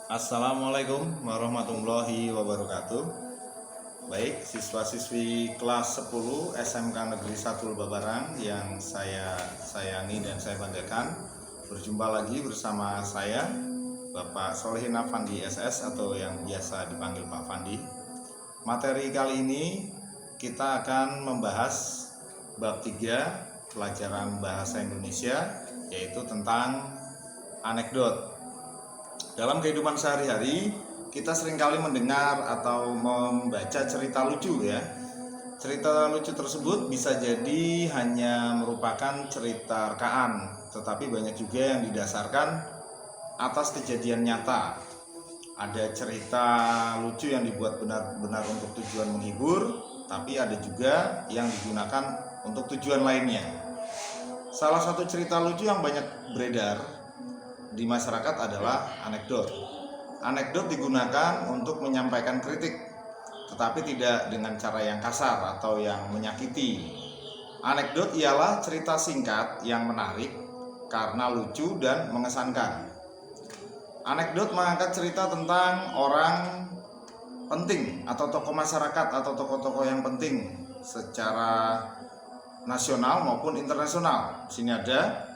Assalamualaikum warahmatullahi wabarakatuh. Baik, siswa-siswi kelas 10 SMK Negeri 1 Babarang yang saya sayangi dan saya banggakan, berjumpa lagi bersama saya Bapak Solehin Afandi SS atau yang biasa dipanggil Pak Fandi. Materi kali ini kita akan membahas bab 3 pelajaran bahasa Indonesia, yaitu tentang anekdot. Dalam kehidupan sehari-hari, kita seringkali mendengar atau membaca cerita lucu ya. Cerita lucu tersebut bisa jadi hanya merupakan cerita rekaan, tetapi banyak juga yang didasarkan atas kejadian nyata. Ada cerita lucu yang dibuat benar-benar untuk tujuan menghibur, tapi ada juga yang digunakan untuk tujuan lainnya. Salah satu cerita lucu yang banyak beredar di masyarakat adalah anekdot. Anekdot digunakan untuk menyampaikan kritik, tetapi tidak dengan cara yang kasar atau yang menyakiti. Anekdot ialah cerita singkat yang menarik karena lucu dan mengesankan. Anekdot mengangkat cerita tentang orang penting atau tokoh masyarakat atau tokoh-tokoh yang penting secara nasional maupun internasional. Di sini ada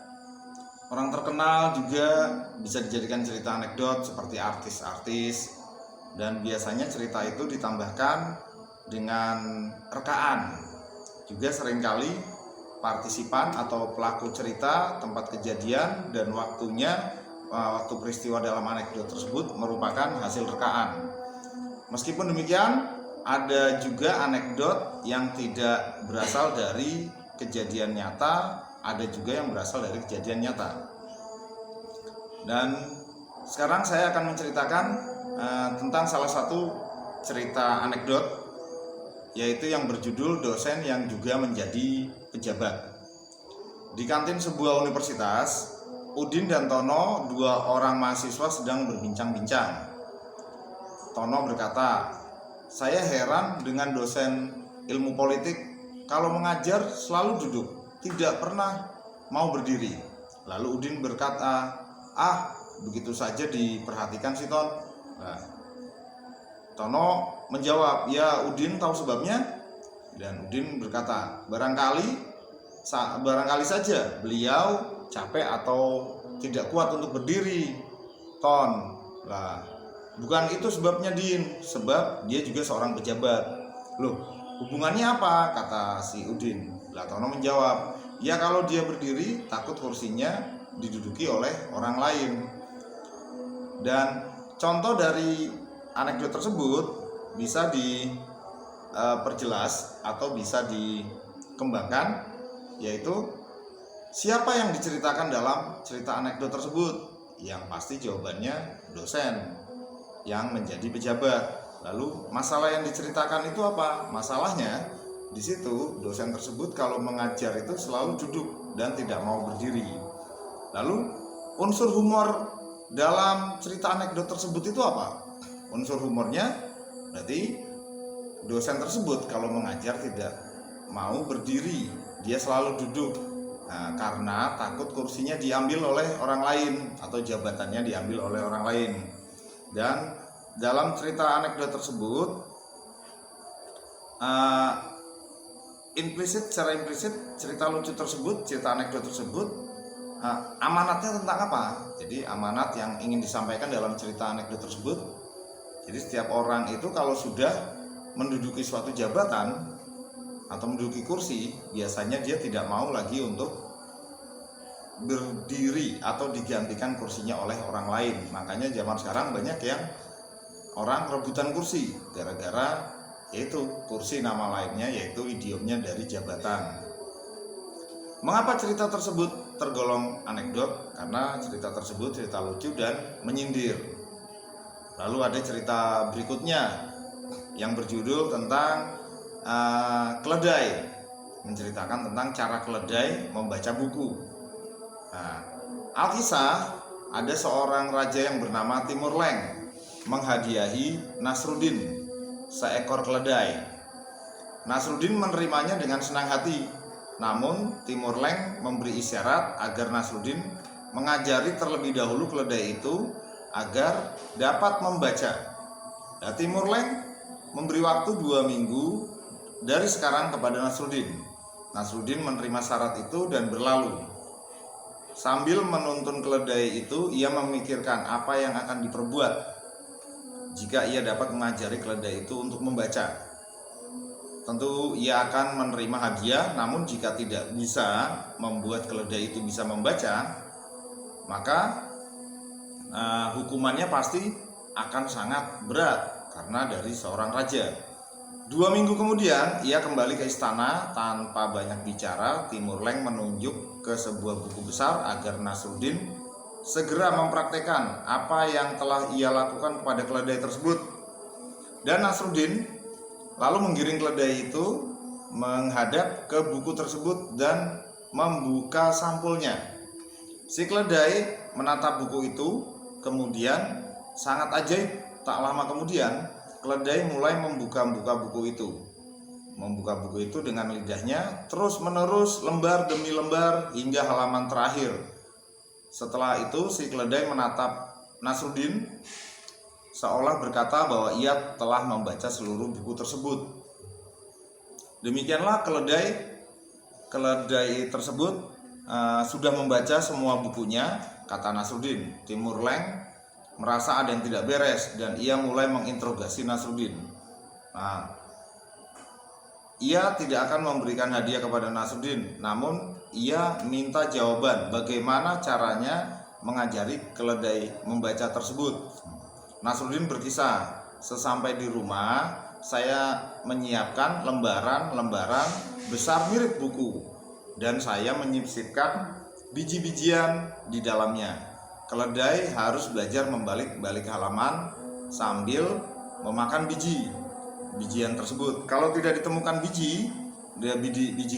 orang terkenal juga bisa dijadikan cerita anekdot seperti artis-artis, dan biasanya cerita itu ditambahkan dengan rekaan. Juga seringkali partisipan atau pelaku cerita, tempat kejadian, dan waktu peristiwa dalam anekdot tersebut merupakan hasil rekaan. Meskipun demikian, ada juga anekdot yang tidak berasal dari kejadian nyata, ada juga yang berasal dari kejadian nyata. Dan sekarang saya akan menceritakan tentang salah satu cerita anekdot, yaitu yang berjudul Dosen yang juga menjadi pejabat. Di kantin sebuah universitas, Udin dan Tono, dua orang mahasiswa, sedang berbincang-bincang. Tono berkata, "Saya heran dengan dosen ilmu politik, kalau mengajar selalu duduk, tidak pernah mau berdiri." Lalu Udin berkata, begitu saja diperhatikan si Ton." Nah, Tono menjawab, "Ya, Udin tahu sebabnya." Dan Udin berkata, barangkali saja beliau capek atau tidak kuat untuk berdiri, Ton." Lah, bukan itu sebabnya, Din. Sebab dia juga seorang pejabat. "Loh, hubungannya apa?" kata si Udin. Lah, Tono menjawab, "Ya, kalau dia berdiri takut kursinya diduduki oleh orang lain." Dan contoh dari anekdot tersebut bisa diperjelas atau bisa dikembangkan, yaitu siapa yang diceritakan dalam cerita anekdot tersebut? Yang pasti jawabannya dosen yang menjadi pejabat. Lalu masalah yang diceritakan itu apa? Masalahnya di situ dosen tersebut kalau mengajar itu selalu duduk dan tidak mau berdiri. Lalu unsur humor dalam cerita anekdot tersebut itu apa? Unsur humornya berarti dosen tersebut kalau mengajar tidak mau berdiri, dia selalu duduk. Nah, karena takut kursinya diambil oleh orang lain atau jabatannya diambil oleh orang lain. Dan dalam cerita anekdot tersebut, secara implisit cerita lucu tersebut, cerita anekdot tersebut, amanatnya tentang apa? Jadi amanat yang ingin disampaikan dalam cerita anekdot tersebut, jadi setiap orang itu kalau sudah menduduki suatu jabatan atau menduduki kursi, biasanya dia tidak mau lagi untuk berdiri atau digantikan kursinya oleh orang lain. Makanya zaman sekarang banyak yang orang rebutan kursi gara-gara yaitu kursi nama lainnya, yaitu idiomnya dari jabatan. Mengapa cerita tersebut tergolong anekdot? Karena cerita tersebut cerita lucu dan menyindir. Lalu ada cerita berikutnya yang berjudul tentang keledai, menceritakan tentang cara keledai membaca buku. Nah, Alkisah, ada seorang raja yang bernama Timur Leng menghadiahi Nasruddin seekor keledai. Nasruddin menerimanya dengan senang hati. Namun Timur Leng memberi isyarat agar Nasruddin mengajari terlebih dahulu keledai itu agar dapat membaca. Nah, Timur Leng memberi waktu 2 minggu dari sekarang kepada Nasruddin. Nasruddin menerima syarat itu dan berlalu. Sambil menuntun keledai itu, ia memikirkan apa yang akan diperbuat jika ia dapat mengajari keledai itu untuk membaca. Tentu ia akan menerima hadiah, namun jika tidak bisa membuat keledai itu bisa membaca, maka hukumannya pasti akan sangat berat karena dari seorang raja. 2 minggu kemudian ia kembali ke istana tanpa banyak bicara. Timur Leng menunjuk ke sebuah buku besar agar Nasruddin segera mempraktekkan apa yang telah ia lakukan kepada keledai tersebut. Dan Nasruddin lalu menggiring keledai itu menghadap ke buku tersebut dan membuka sampulnya. Si keledai menatap buku itu, kemudian sangat ajaib, tak lama kemudian keledai mulai membuka-buka buku itu. Membuka buku itu dengan lidahnya terus menerus, lembar demi lembar hingga halaman terakhir. Setelah itu si keledai menatap Nasruddin seolah berkata bahwa ia telah membaca seluruh buku tersebut. Demikianlah keledai tersebut sudah membaca semua bukunya, kata Nasruddin. Timur Leng merasa ada yang tidak beres dan ia mulai menginterogasi Nasruddin. Ia tidak akan memberikan hadiah kepada Nasruddin, namun ia minta jawaban bagaimana caranya mengajari keledai membaca tersebut. Nasruddin berkisah, sesampai di rumah saya menyiapkan lembaran-lembaran besar mirip buku dan saya menyisipkan biji-bijian di dalamnya. Keledai harus belajar membalik-balik halaman sambil memakan bijian tersebut. Kalau tidak ditemukan biji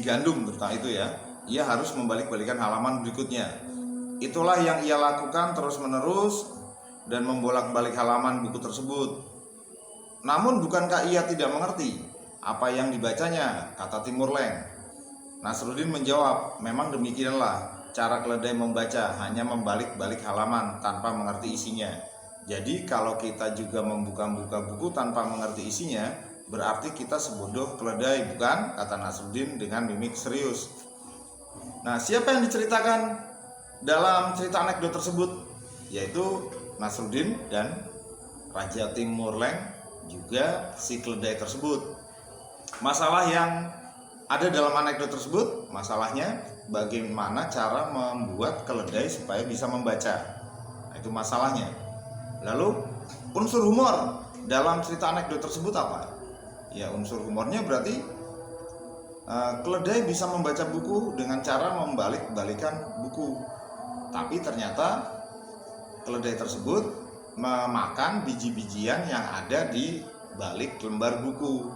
gandum terutama itu ya, ia harus membalik-balikan halaman berikutnya. Itulah yang ia lakukan terus-menerus dan membolak-balik halaman buku tersebut. Namun bukankah ia tidak mengerti apa yang dibacanya, kata Timur Leng. Nasruddin menjawab, memang demikianlah cara keledai membaca, hanya membalik-balik halaman tanpa mengerti isinya. Jadi kalau kita juga membuka-buka buku tanpa mengerti isinya, berarti kita sebodoh keledai, bukan? Kata Nasruddin dengan mimik serius. Nah, siapa yang diceritakan dalam cerita anekdot tersebut? Yaitu Nasruddin dan Raja Timur Leng, juga si keledai tersebut. Masalah yang ada dalam anekdot tersebut, masalahnya bagaimana cara membuat keledai supaya bisa membaca. Nah, itu masalahnya. Lalu unsur humor dalam cerita anekdot tersebut apa? Ya, unsur humornya berarti keledai bisa membaca buku dengan cara membalik-balikan buku. Tapi ternyata keledai tersebut memakan biji-bijian yang ada di balik lembar buku,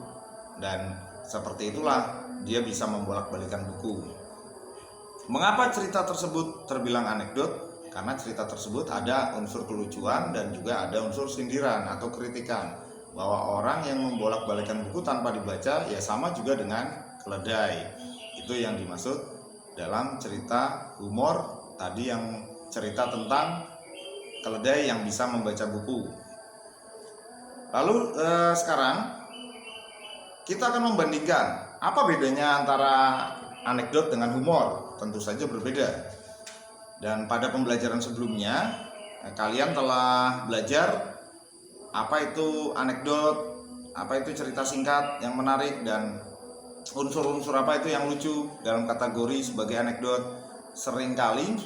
dan seperti itulah dia bisa membolak-balikan buku. Mengapa cerita tersebut terbilang anekdot? Karena cerita tersebut ada unsur kelucuan dan juga ada unsur sindiran atau kritikan, bahwa orang yang membolak-balikan buku tanpa dibaca ya sama juga dengan keledai. Itu yang dimaksud dalam cerita humor tadi, yang cerita tentang keledai yang bisa membaca buku. Lalu sekarang kita akan membandingkan apa bedanya antara anekdot dengan humor. Tentu saja berbeda. Dan pada pembelajaran sebelumnya kalian telah belajar apa itu anekdot, apa itu cerita singkat yang menarik, dan unsur-unsur apa itu yang lucu dalam kategori sebagai anekdot. Seringkali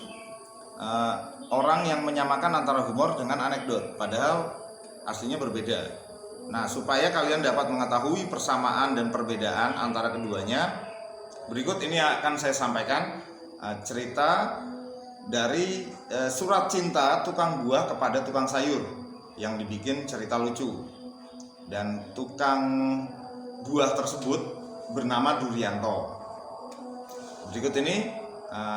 orang yang menyamakan antara humor dengan anekdot, padahal aslinya berbeda. Nah, supaya kalian dapat mengetahui persamaan dan perbedaan antara keduanya, berikut ini akan saya sampaikan cerita dari surat cinta tukang buah kepada tukang sayur yang dibikin cerita lucu. Dan tukang buah tersebut bernama Durianto. Berikut ini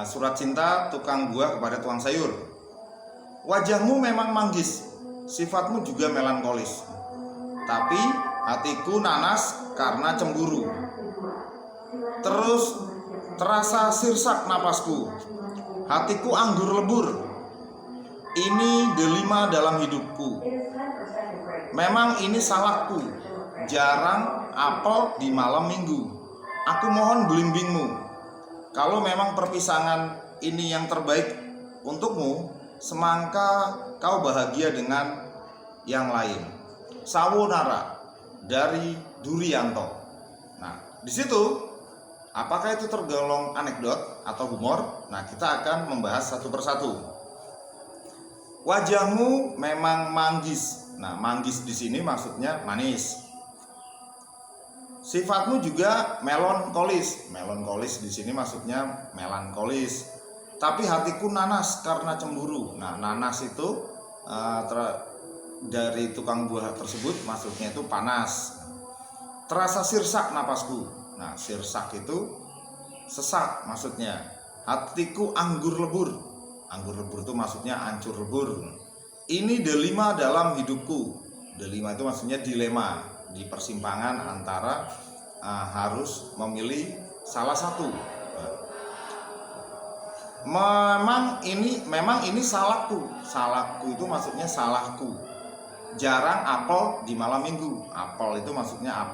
surat cinta tukang buah kepada tukang sayur. Wajahmu memang manggis, sifatmu juga melankolis, tapi hatiku nanas karena cemburu. Terus terasa sirsak napasku, hatiku anggur lebur. Ini delima dalam hidupku. Memang ini salahku. Jarang apel di malam minggu. Aku mohon belimbingmu. Kalau memang perpisahan ini yang terbaik untukmu, semangka kau bahagia dengan yang lain. Sawonara dari Durianto. Nah, di situ apakah itu tergolong anekdot atau humor? Nah, kita akan membahas satu persatu. Wajahmu memang manggis. Nah, manggis di sini maksudnya manis. Sifatmu juga melankolis. Melankolis di sini maksudnya melankolis. Tapi hatiku nanas karena cemburu. Nah, nanas itu dari tukang buah tersebut maksudnya itu panas. Terasa sirsak napasku. Nah, sirsak itu sesak maksudnya. Hatiku anggur lebur. Anggur lebur itu maksudnya hancur lebur. Ini delima dalam hidupku. Delima itu maksudnya dilema, di persimpangan antara harus memilih salah satu. Memang ini salahku. Salahku itu maksudnya salahku. Jarang apel di malam minggu. Apel itu maksudnya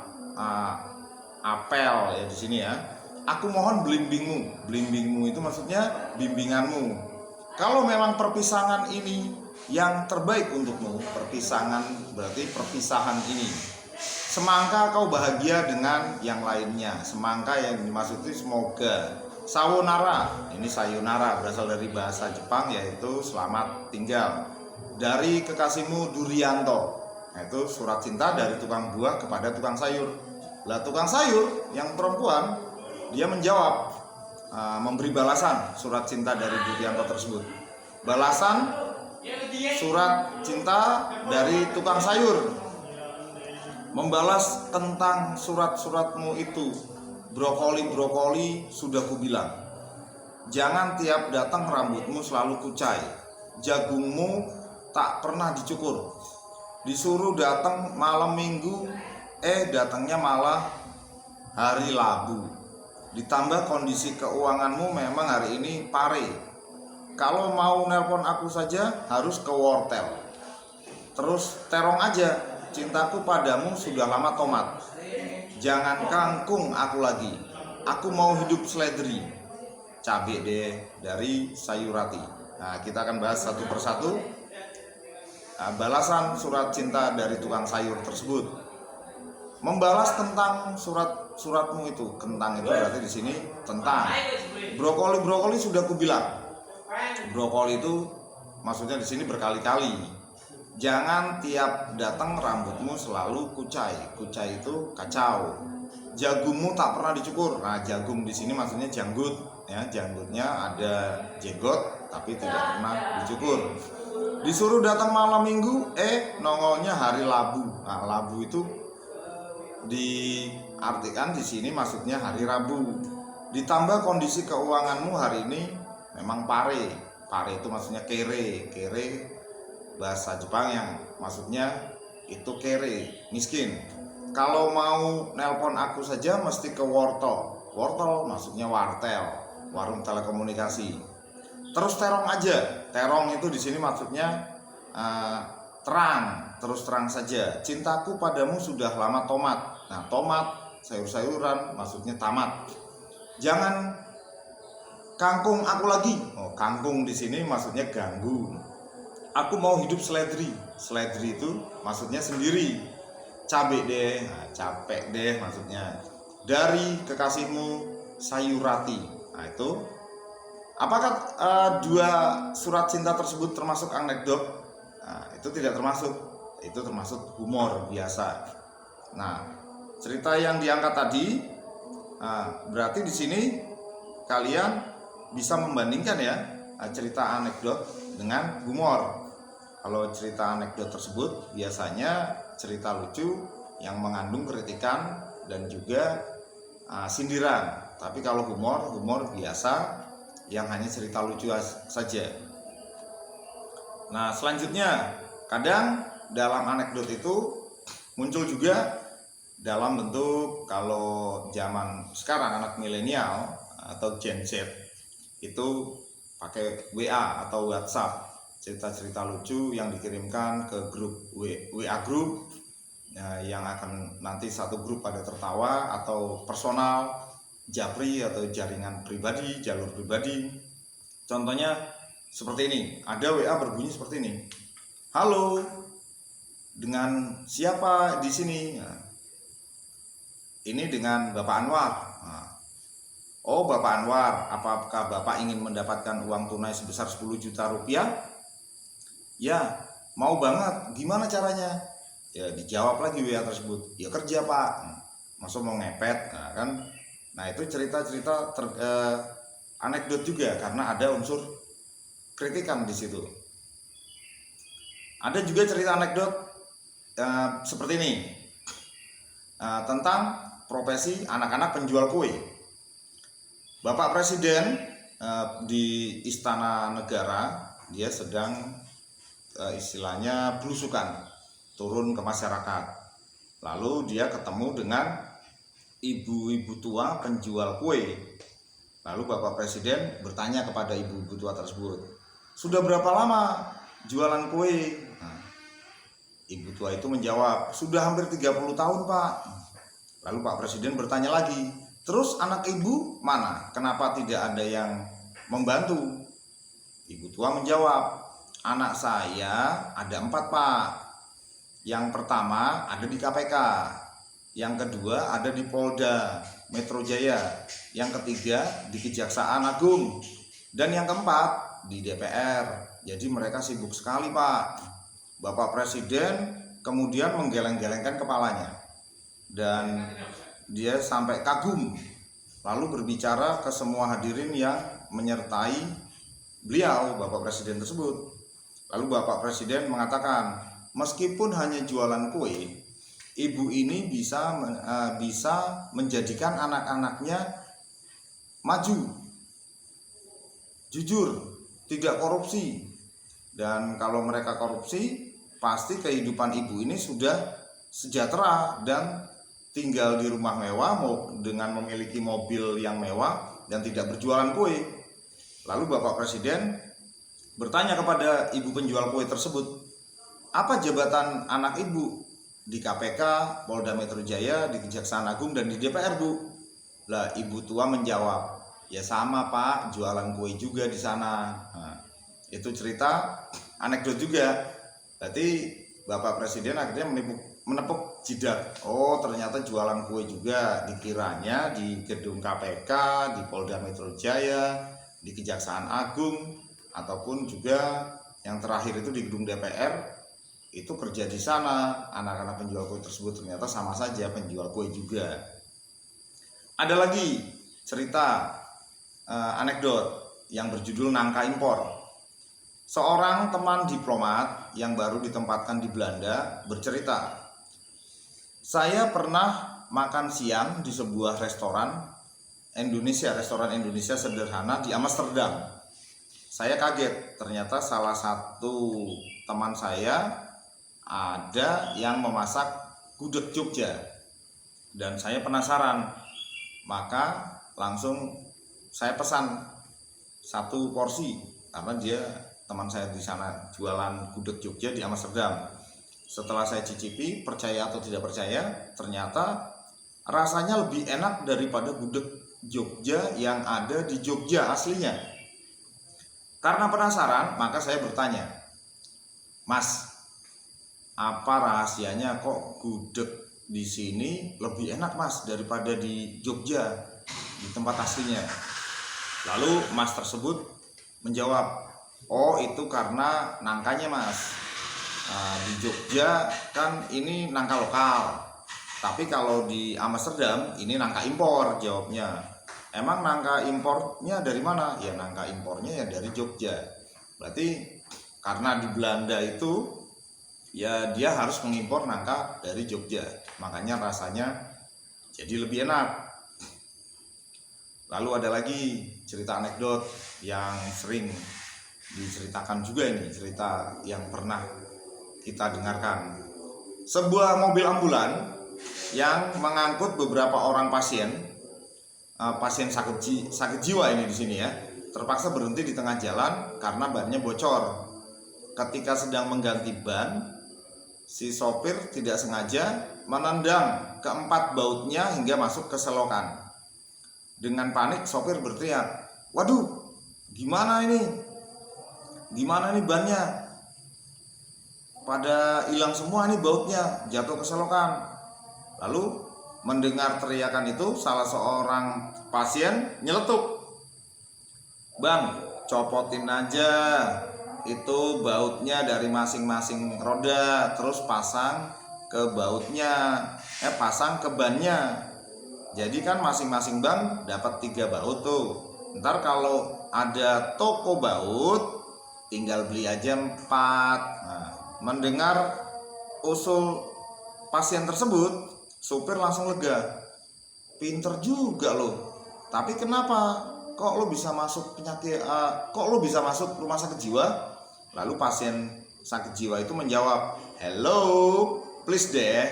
apel ya di sini ya. Aku mohon belimbingmu. Belimbingmu itu maksudnya bimbinganmu. Kalau memang perpisahan ini yang terbaik untukmu, perpisahan berarti perpisahan ini. Semangka kau bahagia dengan yang lainnya. Semangka yang dimaksud itu semoga. Sayonara, ini sayonara berasal dari bahasa Jepang yaitu selamat tinggal. Dari kekasihmu Durianto. Nah, itu surat cinta dari tukang buah kepada tukang sayur. Lah tukang sayur yang perempuan dia menjawab, memberi balasan surat cinta dari Durianto tersebut. Balasan surat cinta dari tukang sayur membalas tentang surat-suratmu itu. Brokoli sudah kubilang. Jangan tiap datang rambutmu selalu kucai. Jagungmu tak pernah dicukur. Disuruh datang malam minggu, datangnya malah hari Rabu. Ditambah kondisi keuanganmu memang hari ini pare. Kalau mau nelpon aku saja harus ke wortel. Terus terong aja, cintaku padamu sudah lama tomat. Jangan kangkung aku lagi. Aku mau hidup seledri. Cabe deh dari Sayurati. Nah, kita akan bahas satu persatu balasan surat cinta dari tukang sayur tersebut. Membalas tentang suratmu itu. Kentang itu berarti di sini tentang. Brokoli sudah kubilang. Brokoli itu maksudnya di sini berkali-kali. Jangan tiap datang rambutmu selalu kucai. Kucai itu kacau. Jagungmu tak pernah dicukur. Nah, jagung di sini maksudnya janggut. Ya, janggutnya ada jenggot tapi tidak pernah dicukur. Disuruh datang malam minggu, nongolnya hari Rabu. Nah, Rabu itu diartikan di sini maksudnya hari Rabu. Ditambah kondisi keuanganmu hari ini memang pare. Pare itu maksudnya kere. Kere bahasa Jepang yang maksudnya itu kere, miskin. Kalau mau nelpon aku saja mesti ke wortel. Wortel maksudnya wartel, warung telekomunikasi. Terus terong aja. Terong itu di sini maksudnya terang, terus terang saja. Cintaku padamu sudah lama tomat. Nah, tomat sayur-sayuran maksudnya tamat. Jangan kangkung aku lagi. Oh, kangkung di sini maksudnya ganggu. Aku mau hidup seledri. Seledri itu maksudnya sendiri. Cabe deh, capek deh maksudnya. Dari kekasihmu Sayurati. Nah, itu apakah dua surat cinta tersebut termasuk anekdot? Nah, itu tidak termasuk. Itu termasuk humor biasa. Nah, cerita yang diangkat tadi berarti di sini kalian bisa membandingkan ya cerita anekdot dengan humor. Kalau cerita anekdot tersebut biasanya cerita lucu yang mengandung kritikan dan juga sindiran. Tapi kalau humor biasa yang hanya cerita lucu saja. Nah, selanjutnya kadang dalam anekdot itu muncul juga dalam bentuk, kalau zaman sekarang anak milenial atau Gen Z itu pakai WA atau WhatsApp. cerita-cerita lucu yang dikirimkan ke grup WA grup yang akan nanti satu grup pada tertawa, atau personal, japri atau jaringan pribadi, jalur pribadi. Contohnya seperti ini, ada WA berbunyi seperti ini. Halo, dengan siapa di sini? Nah, ini dengan Bapak Anwar. Nah, oh Bapak Anwar, apakah Bapak ingin mendapatkan uang tunai sebesar 10 juta rupiah? Ya, mau banget. Gimana caranya? Ya dijawab lagi WA tersebut. Ya kerja Pak. Masa mau ngepet? Nah, kan? Nah itu cerita-cerita anekdot juga, karena ada unsur kritikan di situ. Ada juga cerita anekdot seperti ini, tentang profesi anak-anak penjual kue. Bapak Presiden di Istana Negara, dia sedang istilahnya belusukan, turun ke masyarakat. Lalu dia ketemu dengan ibu-ibu tua penjual kue. Lalu Bapak Presiden bertanya kepada ibu-ibu tua tersebut, sudah berapa lama jualan kue? Nah, ibu tua itu menjawab, sudah hampir 30 tahun Pak. Lalu Pak Presiden bertanya lagi, terus anak ibu mana? Kenapa tidak ada yang membantu? Ibu tua menjawab, anak saya ada 4 Pak. Yang pertama ada di KPK, yang kedua ada di Polda Metro Jaya, yang ketiga di Kejaksaan Agung, dan yang keempat di DPR. Jadi mereka sibuk sekali Pak. Bapak Presiden kemudian menggeleng-gelengkan kepalanya dan dia sampai kagum, lalu berbicara ke semua hadirin yang menyertai beliau, Bapak Presiden tersebut. Lalu Bapak Presiden mengatakan, meskipun hanya jualan kue, ibu ini bisa menjadikan anak-anaknya maju, jujur, tidak korupsi. Dan kalau mereka korupsi, pasti kehidupan ibu ini sudah sejahtera dan tinggal di rumah mewah dengan memiliki mobil yang mewah dan tidak berjualan kue. Lalu Bapak Presiden bertanya kepada ibu penjual kue tersebut, apa jabatan anak ibu di KPK, Polda Metro Jaya, di Kejaksaan Agung, dan di DPR Bu? Lah ibu tua menjawab, ya sama Pak, jualan kue juga di sana. Nah, itu cerita anekdot juga. Berarti Bapak Presiden akhirnya menepuk jidat. Oh ternyata jualan kue juga, dikiranya di gedung KPK, di Polda Metro Jaya, di Kejaksaan Agung, ataupun juga yang terakhir itu di gedung DPR, itu kerja di sana. Anak-anak penjual kue tersebut ternyata sama saja penjual kue juga. Ada lagi cerita anekdot yang berjudul nangka impor. Seorang teman diplomat yang baru ditempatkan di Belanda bercerita, saya pernah makan siang di sebuah restoran Indonesia sederhana di Amsterdam. Saya kaget, ternyata salah satu teman saya ada yang memasak gudeg Jogja, dan saya penasaran, maka langsung saya pesan 1 porsi karena dia teman saya di sana jualan gudeg Jogja di Amsterdam. Setelah saya cicipi, percaya atau tidak percaya, ternyata rasanya lebih enak daripada gudeg Jogja yang ada di Jogja aslinya. Karena penasaran, maka saya bertanya, Mas, apa rahasianya kok gudeg di sini lebih enak Mas daripada di Jogja, di tempat aslinya? Lalu Mas tersebut menjawab, oh itu karena nangkanya Mas. Di Jogja kan ini nangka lokal, tapi kalau di Amsterdam ini nangka impor. Jawabnya, emang nangka impornya dari mana? Ya nangka impornya ya dari Jogja. Berarti karena di Belanda itu ya dia harus mengimpor nangka dari Jogja, makanya rasanya jadi lebih enak. Lalu ada lagi cerita anekdot yang sering diceritakan juga, ini cerita yang pernah kita dengarkan. Sebuah mobil ambulan yang mengangkut beberapa orang pasien sakit jiwa ini di sini ya, terpaksa berhenti di tengah jalan karena bannya bocor. ketika sedang mengganti ban, si sopir tidak sengaja menendang keempat bautnya hingga masuk ke selokan. Dengan panik sopir berteriak, "Waduh, gimana ini? Gimana ini bannya? Pada hilang semua nih bautnya, jatuh ke selokan." Lalu mendengar teriakan itu, salah seorang pasien nyeletuk, "Bang, copotin aja itu bautnya dari masing-masing roda, terus pasang ke bautnya, pasang ke bannya. Jadi kan masing-masing ban dapat 3 baut tuh. Ntar kalau ada toko baut, tinggal beli aja 4." Nah, mendengar usul pasien tersebut, supir langsung lega. Pinter juga lo. Tapi kenapa? Kok lo bisa masuk kok lo bisa masuk rumah sakit jiwa? Lalu pasien sakit jiwa itu menjawab, "Hello, please deh,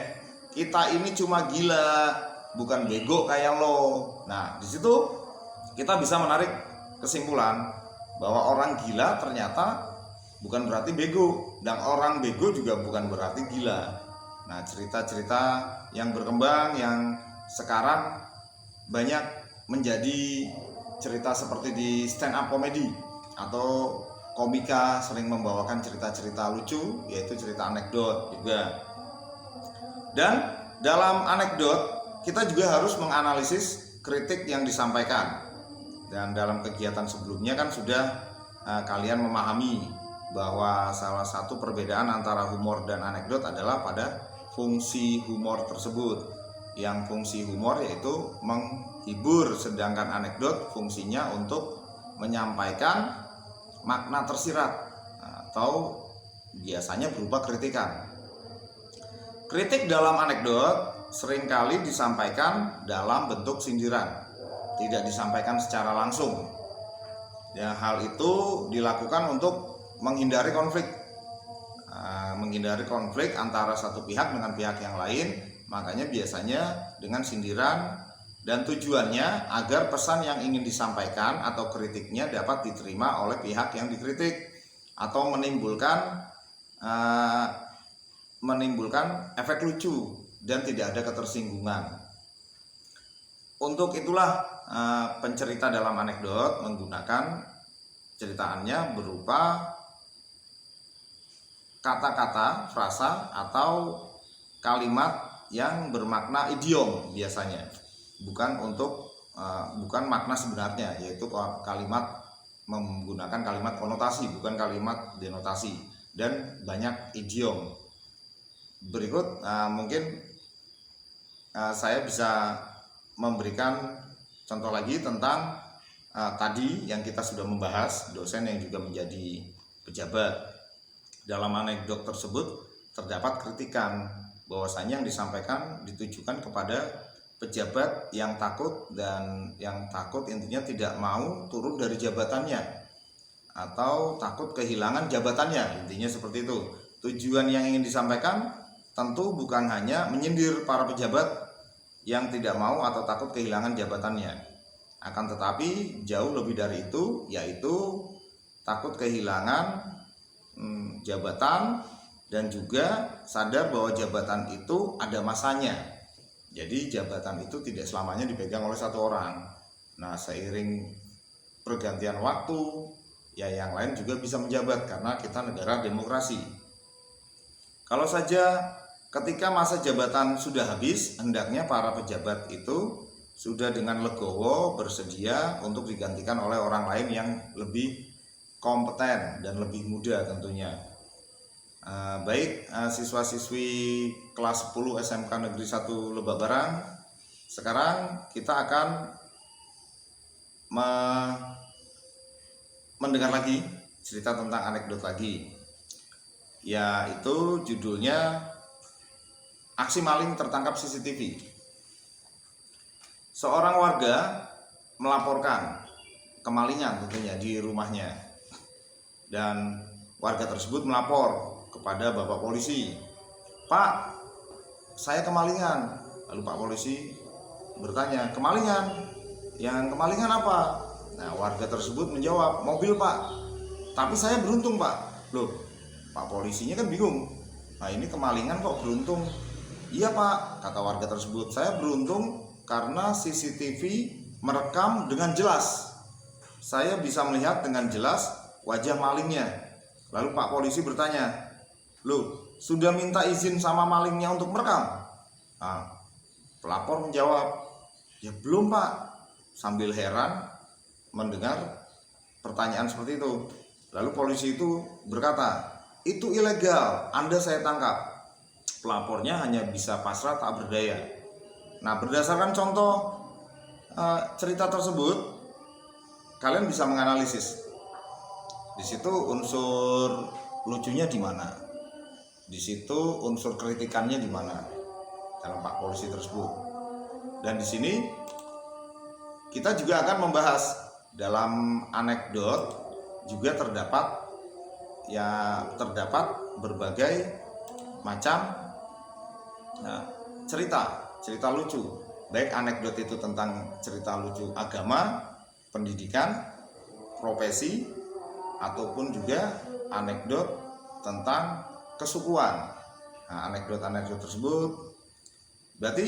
kita ini cuma gila, bukan bego kayak lo." Nah, di situ kita bisa menarik kesimpulan bahwa orang gila ternyata bukan berarti bego, dan orang bego juga bukan berarti gila. Nah, cerita-cerita yang berkembang yang sekarang banyak menjadi cerita seperti di stand up comedy atau komika sering membawakan cerita-cerita lucu, yaitu cerita anekdot juga. Dan dalam anekdot kita juga harus menganalisis kritik yang disampaikan. Dan dalam kegiatan sebelumnya kan sudah kalian memahami bahwa salah satu perbedaan antara humor dan anekdot adalah pada fungsi humor tersebut. Yang fungsi humor yaitu menghibur, sedangkan anekdot fungsinya untuk menyampaikan makna tersirat atau biasanya berupa kritikan. Kritik dalam anekdot seringkali disampaikan dalam bentuk sindiran, tidak disampaikan secara langsung. Ya, hal itu dilakukan untuk menghindari konflik antara satu pihak dengan pihak yang lain. Makanya biasanya dengan sindiran, dan tujuannya agar pesan yang ingin disampaikan atau kritiknya dapat diterima oleh pihak yang dikritik atau menimbulkan efek lucu dan tidak ada ketersinggungan. Untuk itulah pencerita dalam anekdot menggunakan ceritaannya berupa kata-kata, frasa, atau kalimat yang bermakna idiom biasanya, bukan makna sebenarnya, yaitu kalimat menggunakan kalimat konotasi, bukan kalimat denotasi, dan banyak idiom. Berikut mungkin saya bisa memberikan contoh lagi tentang tadi yang kita sudah membahas, dosen yang juga menjadi pejabat. Dalam anekdot tersebut terdapat kritikan bahwasanya yang disampaikan ditujukan kepada pejabat yang takut, dan yang takut intinya tidak mau turun dari jabatannya atau takut kehilangan jabatannya, intinya seperti itu. Tujuan yang ingin disampaikan tentu bukan hanya menyindir para pejabat yang tidak mau atau takut kehilangan jabatannya, akan tetapi jauh lebih dari itu, yaitu takut kehilangan jabatan, dan juga sadar bahwa jabatan itu ada masanya. Jadi jabatan itu tidak selamanya dipegang oleh satu orang. Nah, seiring pergantian waktu, ya yang lain juga bisa menjabat karena kita negara demokrasi. Kalau saja ketika masa jabatan sudah habis, hendaknya para pejabat itu sudah dengan legowo bersedia untuk digantikan oleh orang lain yang lebih kompeten dan lebih muda tentunya. Baik siswa-siswi kelas 10 SMK Negeri 1 Lebak Barang, sekarang kita akan mendengar lagi cerita tentang anekdot lagi, yaitu judulnya Aksi Maling Tertangkap CCTV. Seorang warga melaporkan kemalingan tentunya di rumahnya, dan warga tersebut melapor kepada Bapak Polisi, "Pak, saya kemalingan." Lalu Pak Polisi bertanya, "Kemalingan? Yang kemalingan apa?" Nah, warga tersebut menjawab, "Mobil, Pak. Tapi saya beruntung, Pak." "Loh, Pak polisinya kan bingung. Nah, ini kemalingan kok beruntung. Iya Pak, kata warga tersebut, saya beruntung karena CCTV merekam dengan jelas. Saya bisa melihat dengan jelas wajah malingnya. Lalu Pak polisi bertanya, loh, sudah minta izin sama malingnya untuk merekam? Nah, pelapor menjawab, ya belum Pak, sambil heran mendengar pertanyaan seperti itu. Lalu polisi itu berkata, itu ilegal, Anda saya tangkap. Pelapornya hanya bisa pasrah tak berdaya. Nah, berdasarkan contoh cerita tersebut, kalian bisa menganalisis. Di situ unsur lucunya di mana? Di situ unsur kritikannya di mana dalam Pak polisi tersebut. Dan di sini kita juga akan membahas dalam anekdot juga terdapat berbagai macam cerita lucu. Baik anekdot itu tentang cerita lucu agama, pendidikan, profesi, ataupun juga anekdot tentang kesukuan. Nah, anekdot tersebut berarti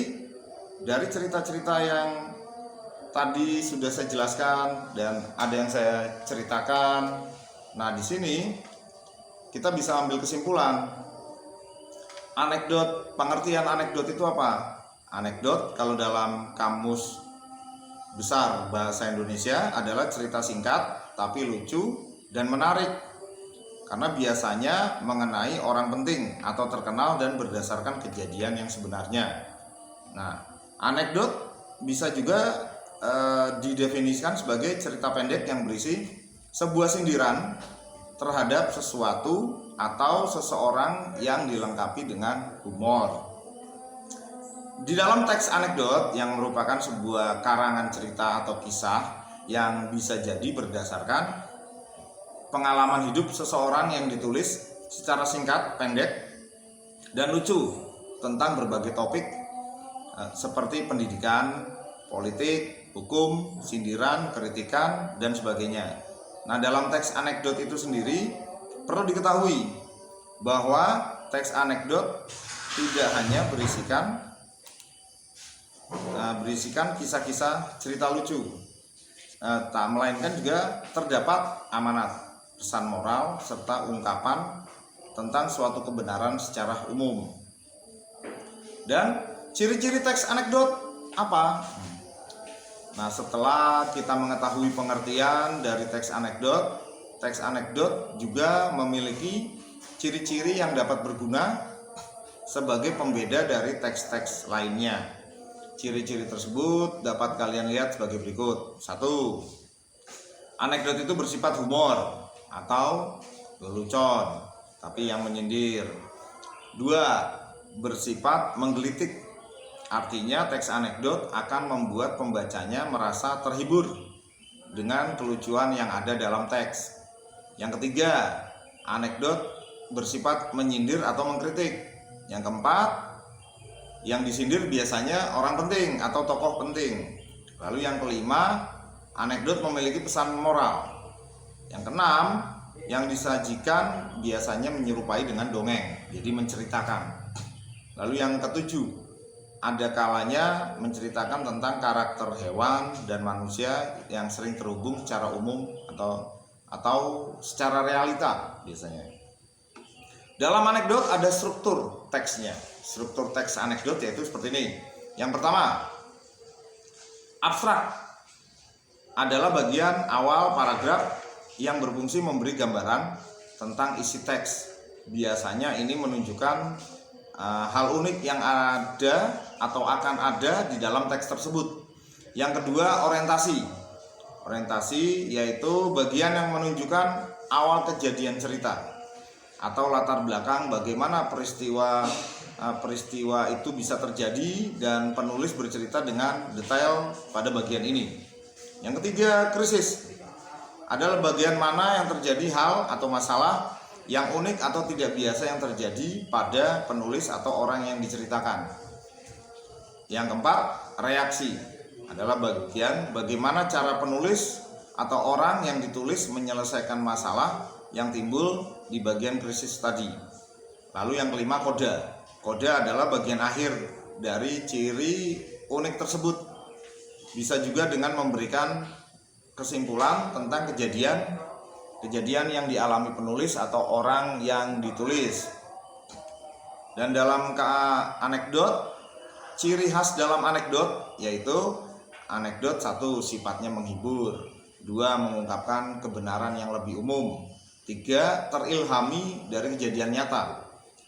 dari cerita-cerita yang tadi sudah saya jelaskan dan ada yang saya ceritakan. Nah, di sini kita bisa ambil kesimpulan. Pengertian anekdot itu apa? Anekdot kalau dalam kamus besar bahasa Indonesia adalah cerita singkat tapi lucu dan menarik, karena biasanya mengenai orang penting atau terkenal dan berdasarkan kejadian yang sebenarnya. Nah, anekdot bisa juga didefinisikan sebagai cerita pendek yang berisi sebuah sindiran terhadap sesuatu atau seseorang yang dilengkapi dengan humor. Di dalam teks anekdot yang merupakan sebuah karangan cerita atau kisah yang bisa jadi berdasarkan pengalaman hidup seseorang yang ditulis secara singkat, pendek, dan lucu tentang berbagai topik seperti pendidikan, politik, hukum, sindiran, kritikan, dan sebagainya. Nah, dalam teks anekdot itu sendiri perlu diketahui bahwa teks anekdot tidak hanya berisikan kisah-kisah cerita lucu, melainkan juga terdapat amanat, pesan moral, serta ungkapan tentang suatu kebenaran secara umum. Dan ciri-ciri teks anekdot apa? Nah, setelah kita mengetahui pengertian dari teks anekdot juga memiliki ciri-ciri yang dapat berguna sebagai pembeda dari teks-teks lainnya. Ciri-ciri tersebut dapat kalian lihat sebagai berikut. 1. Anekdot itu bersifat humor atau lelucon, tapi yang menyindir. 2. Bersifat menggelitik. Artinya teks anekdot akan membuat pembacanya merasa terhibur dengan kelucuan yang ada dalam teks. Yang ketiga, anekdot bersifat menyindir atau mengkritik. Yang keempat, yang disindir biasanya orang penting atau tokoh penting. Lalu yang kelima, anekdot memiliki pesan moral. Yang keenam, yang disajikan biasanya menyerupai dengan dongeng, jadi menceritakan. Lalu yang ketujuh, ada kalanya menceritakan tentang karakter hewan dan manusia yang sering terhubung secara umum atau secara realita biasanya. Dalam anekdot ada struktur teksnya. Struktur teks anekdot yaitu seperti ini. Yang pertama, abstrak adalah bagian awal paragraf yang berfungsi memberi gambaran tentang isi teks. Biasanya ini menunjukkan hal unik yang ada atau akan ada di dalam teks tersebut. Yang kedua, orientasi. Orientasi yaitu bagian yang menunjukkan awal kejadian cerita atau latar belakang bagaimana peristiwa itu bisa terjadi, dan penulis bercerita dengan detail pada bagian ini. Yang ketiga, krisis adalah bagian mana yang terjadi hal atau masalah yang unik atau tidak biasa yang terjadi pada penulis atau orang yang diceritakan. Yang keempat, reaksi adalah bagian bagaimana cara penulis atau orang yang ditulis menyelesaikan masalah yang timbul di bagian krisis tadi. Lalu yang kelima koda. Koda adalah bagian akhir dari ciri unik tersebut. Bisa juga dengan memberikan kesimpulan tentang kejadian yang dialami penulis atau orang yang ditulis. Dan dalam anekdot, ciri khas dalam anekdot yaitu anekdot 1 sifatnya menghibur, 2 mengungkapkan kebenaran yang lebih umum, 3 terilhami dari kejadian nyata,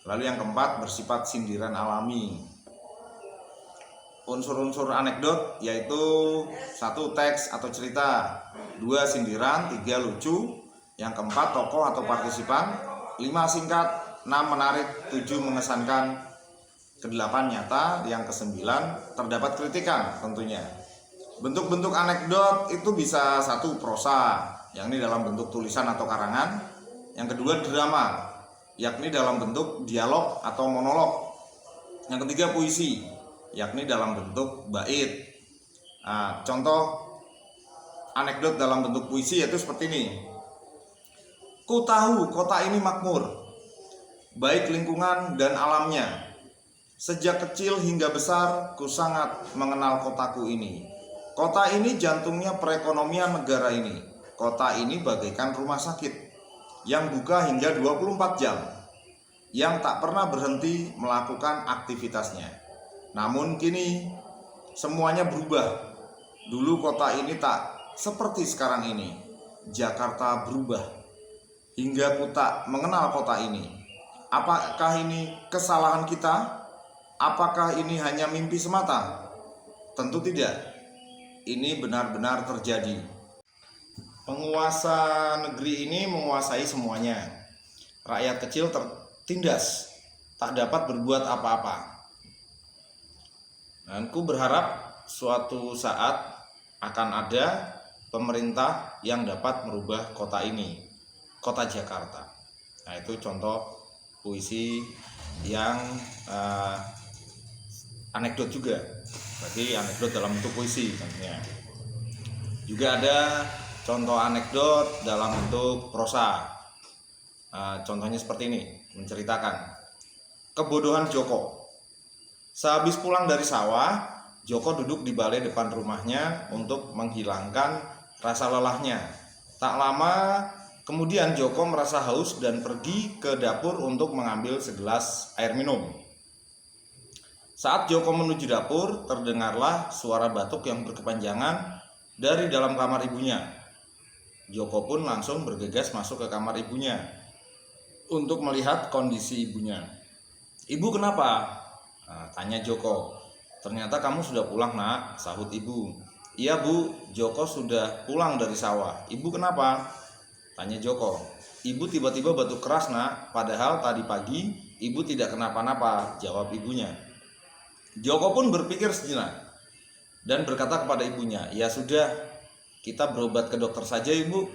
lalu yang keempat bersifat sindiran alami. Unsur-unsur anekdot yaitu 1 teks atau cerita, 2 sindiran, 3 lucu, yang keempat tokoh atau partisipan, 5 singkat, 6 menarik, 7 mengesankan, ke-8 nyata, yang ke-9 terdapat kritikan tentunya. Bentuk-bentuk anekdot itu bisa 1 prosa, yakni dalam bentuk tulisan atau karangan, yang kedua drama, yakni dalam bentuk dialog atau monolog, yang ketiga puisi, yakni dalam bentuk bait. Nah, contoh anekdot dalam bentuk puisi yaitu seperti ini. Ku tahu kota ini makmur, baik lingkungan dan alamnya. Sejak kecil hingga besar, ku sangat mengenal kotaku ini. Kota ini jantungnya perekonomian negara ini. Kota ini bagaikan rumah sakit yang buka hingga 24 jam, yang tak pernah berhenti melakukan aktivitasnya. Namun kini semuanya berubah. Dulu kota ini tak seperti sekarang ini. Jakarta berubah hingga ku tak mengenal kota ini. Apakah ini kesalahan kita? Apakah ini hanya mimpi semata? Tentu tidak. Ini benar-benar terjadi. Penguasa negeri ini menguasai semuanya. Rakyat kecil tertindas, tak dapat berbuat apa-apa. Dan ku berharap suatu saat akan ada pemerintah yang dapat merubah kota ini, kota Jakarta. Nah, itu contoh puisi yang anekdot juga, berarti anekdot dalam bentuk puisi tentunya. Juga ada contoh anekdot dalam bentuk prosa. Contohnya seperti ini, menceritakan kebodohan Joko. Sehabis pulang dari sawah, Joko duduk di balai depan rumahnya untuk menghilangkan rasa lelahnya. Tak lama kemudian Joko merasa haus dan pergi ke dapur untuk mengambil segelas air minum. Saat Joko menuju dapur, terdengarlah suara batuk yang berkepanjangan dari dalam kamar ibunya. Joko pun langsung bergegas masuk ke kamar ibunya untuk melihat kondisi ibunya. Ibu kenapa? Tanya Joko. Ternyata kamu sudah pulang, nak, sahut ibu. Iya bu, Joko sudah pulang dari sawah. Ibu kenapa? Tanya Joko. Ibu tiba-tiba batuk keras, nak, padahal tadi pagi ibu tidak kenapa-napa, jawab ibunya. Joko pun berpikir sejenak dan berkata kepada ibunya, ya sudah, kita berobat ke dokter saja ibu.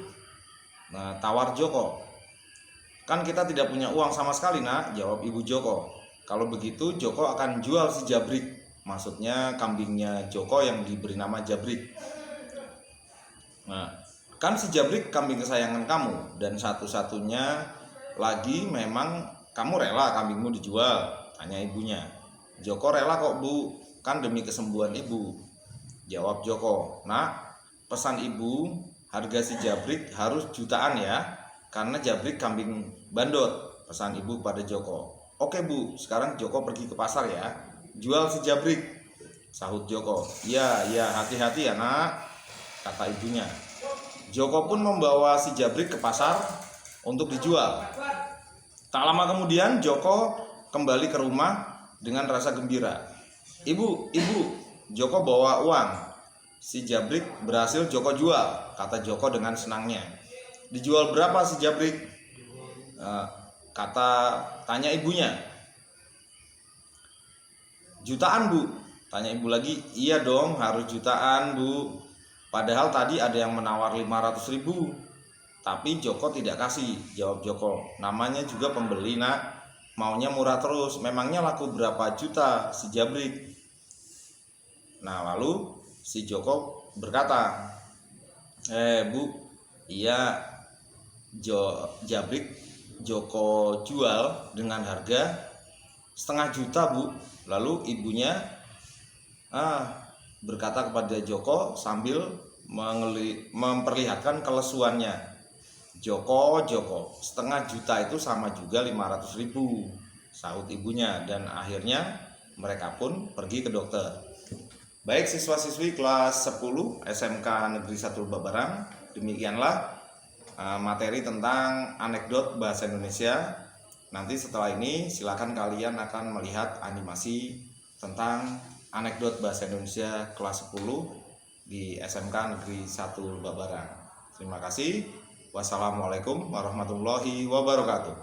Nah, tawar Joko. Kan kita tidak punya uang sama sekali, nak, jawab ibu Joko. Kalau begitu Joko akan jual si Jabrik, maksudnya kambingnya Joko yang diberi nama Jabrik. Nah, kan si Jabrik kambing kesayangan kamu, dan satu-satunya lagi memang kamu rela kambingmu dijual, tanya ibunya. Joko rela kok bu, kan demi kesembuhan ibu, jawab Joko. Nah, pesan ibu, harga si Jabrik harus jutaan ya, karena Jabrik kambing bandot, pesan ibu pada Joko. Oke bu, sekarang Joko pergi ke pasar ya, jual si Jabrik, sahut Joko. Ya, hati-hati ya nak, kata ibunya. Joko pun membawa si Jabrik ke pasar untuk dijual. Tak lama kemudian Joko kembali ke rumah dengan rasa gembira. Ibu, Joko bawa uang. Si Jabrik berhasil Joko jual, kata Joko dengan senangnya. Dijual berapa si Jabrik? Tanya ibunya. Jutaan bu, tanya ibu lagi. Iya dong, harus jutaan bu. Padahal tadi ada yang menawar 500.000, tapi Joko tidak kasih, jawab Joko. Namanya juga pembeli nak, maunya murah terus. Memangnya laku berapa juta si Jabrik? Nah, lalu si Joko berkata, bu, iya Jabrik Joko jual dengan harga 500.000 Bu. Lalu ibunya berkata kepada Joko sambil memperlihatkan kelesuannya, Joko, 500.000 itu sama juga 500.000, sahut ibunya. Dan akhirnya mereka pun pergi ke dokter. Baik siswa-siswi kelas 10 SMK Negeri 1 Babarang, demikianlah materi tentang anekdot bahasa Indonesia. Nanti setelah ini silakan kalian akan melihat animasi tentang anekdot bahasa Indonesia kelas 10 di SMK Negeri 1 Babarang. Terima kasih. Wassalamualaikum warahmatullahi wabarakatuh.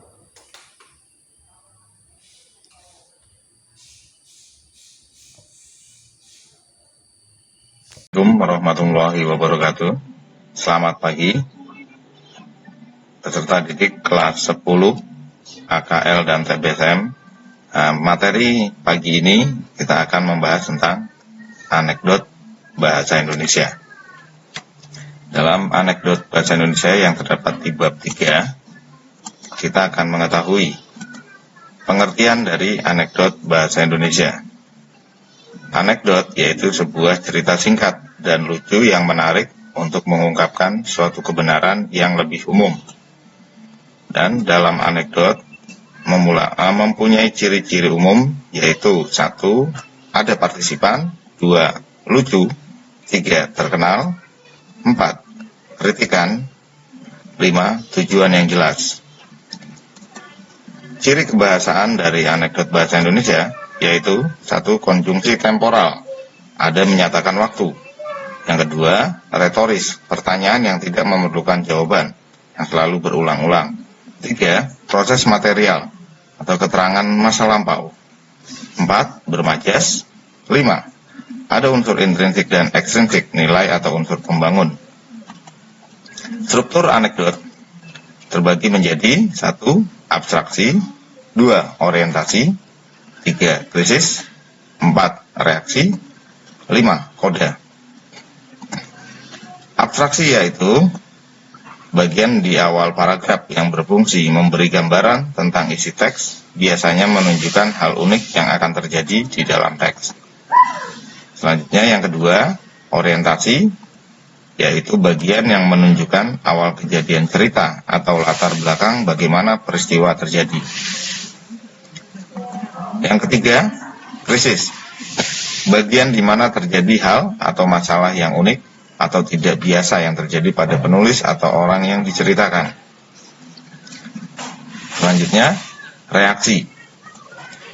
Assalamualaikum warahmatullahi wabarakatuh. Selamat pagi peserta didik kelas 10 AKL dan TBSM. Materi pagi ini kita akan membahas tentang anekdot bahasa Indonesia. Dalam anekdot bahasa Indonesia yang terdapat di bab 3, kita akan mengetahui pengertian dari anekdot bahasa Indonesia. Anekdot yaitu sebuah cerita singkat dan lucu yang menarik untuk mengungkapkan suatu kebenaran yang lebih umum. Dan dalam anekdot mempunyai ciri-ciri umum, yaitu 1. Ada partisipan, 2. Lucu, 3. Terkenal, 4. Kritikan, 5. Tujuan yang jelas. Ciri kebahasaan dari anekdot bahasa Indonesia yaitu 1. Konjungsi temporal, ada menyatakan waktu. Yang kedua, retoris, pertanyaan yang tidak memerlukan jawaban, yang selalu berulang-ulang. 3. Proses material, atau keterangan masa lampau. 4. Bermajas. 5. Ada unsur intrinsik dan ekstrinsik, nilai atau unsur pembangun. Struktur anekdot terbagi menjadi 1. Abstraksi, 2. Orientasi, 3. Krisis, 4. Reaksi, 5. Koda. Abstraksi yaitu bagian di awal paragraf yang berfungsi memberi gambaran tentang isi teks, biasanya menunjukkan hal unik yang akan terjadi di dalam teks. Selanjutnya yang kedua, orientasi, yaitu bagian yang menunjukkan awal kejadian cerita atau latar belakang bagaimana peristiwa terjadi. Yang ketiga, krisis, bagian di mana terjadi hal atau masalah yang unik atau tidak biasa yang terjadi pada penulis atau orang yang diceritakan. Selanjutnya, reaksi,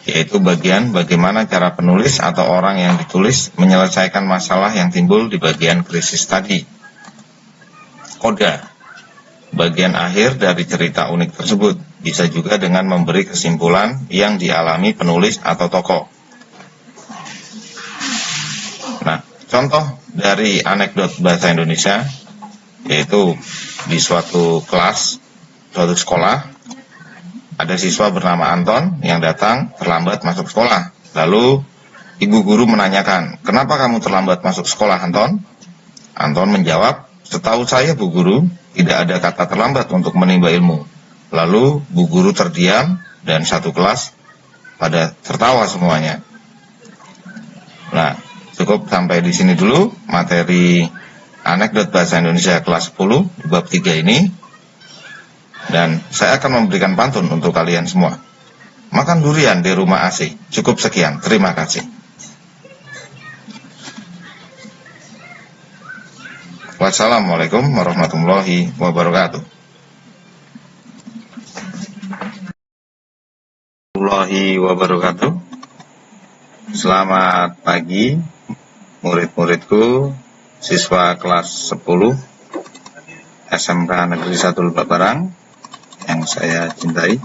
yaitu bagian bagaimana cara penulis atau orang yang ditulis menyelesaikan masalah yang timbul di bagian krisis tadi. Koda, bagian akhir dari cerita unik tersebut, bisa juga dengan memberi kesimpulan yang dialami penulis atau tokoh. Nah, contoh dari anekdot bahasa Indonesia yaitu di suatu kelas, suatu sekolah, ada siswa bernama Anton yang datang terlambat masuk sekolah. Lalu ibu guru menanyakan, "Kenapa kamu terlambat masuk sekolah, Anton?" Anton menjawab, "Setahu saya, Bu Guru, tidak ada kata terlambat untuk menimba ilmu." Lalu Bu Guru terdiam dan satu kelas pada tertawa semuanya. Nah, cukup sampai di sini dulu materi anekdot bahasa Indonesia kelas 10 di bab 3 ini. Dan saya akan memberikan pantun untuk kalian semua. Makan durian di rumah AC. Cukup sekian, terima kasih. Wassalamualaikum warahmatullahi wabarakatuh. Selamat pagi murid-muridku, siswa kelas 10 SMK Negeri 1 Babarang yang saya cintai.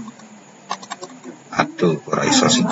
Aduh, kurang iso sih.